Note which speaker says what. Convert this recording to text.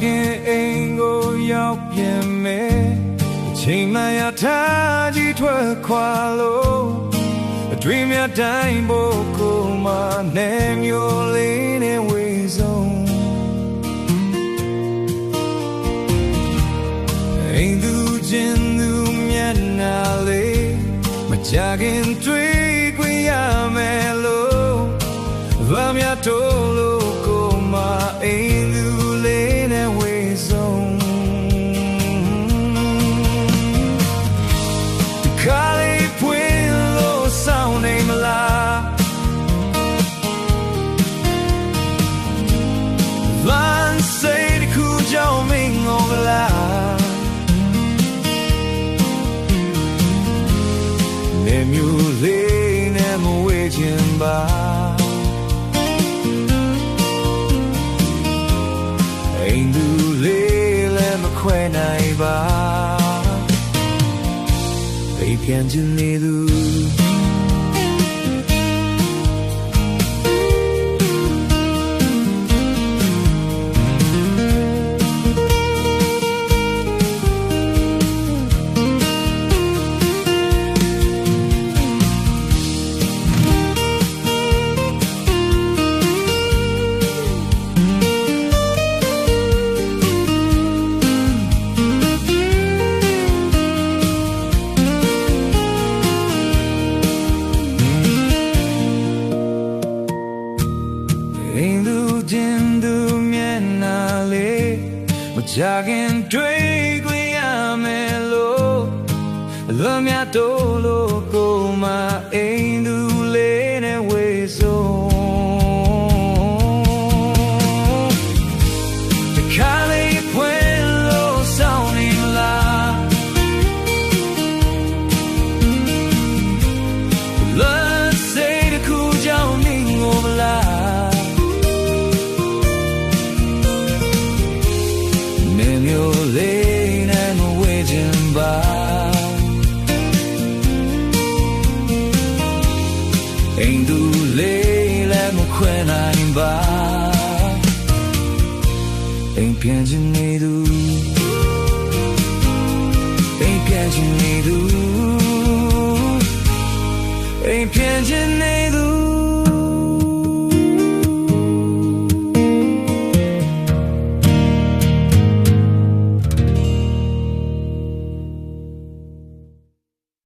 Speaker 1: ခင်အိမ်ကိုရောက်ပြန်မယ်အချိန်မှရထားကြီးထွက်ခွာလို့အတွေ့မြတ်တိုင်းဖို့ကိုမနဲ့မျိုးလေးနဲ့ဝေဆုံးအိမ်သူချင်းသူမျက်နှာလေးမကြခင်တွေ့ခွင့်ရမယ်လို့ဘာမြတ်တို့လို့ကိုမအိမ်သူလေးနဲ့ဝေဆုံးတခါလေးဖွင့်လို့စောင်းနေမလားလမ်းစိတ်တစ်ခုကြောင့်မင်းငေါကလားနေမျိုးလေးနဲ့မဝေးခြင်းပါအိမ်သူလေးလည်းမခွဲနိုင်ပါအိမ်ပြန်ချင်နေသူအိမ်သူချင်းသူမျက်နှာလေးမကြခင်တွေ့ခွင့်ရမယ်လို့လွန်မြတ်တို့လို့ကိုမအိမ်သူလေးနဲ့ဝေဆုံးတခါလေးဖွင့်လို့စောင်းနေလားလမ်းစိတ်တစ်ခုကြောင့်မင်းငိုမလားမျိုးလေးနဲ့မဝေးခြင်းပါအိမ်သူလေးလည်းမခွဲနိုင်ပါအိမ်ပြန်ချင်နေသူအိမ်ပြန်ချင်နေသူအိမ်ပြန်ချင်နေ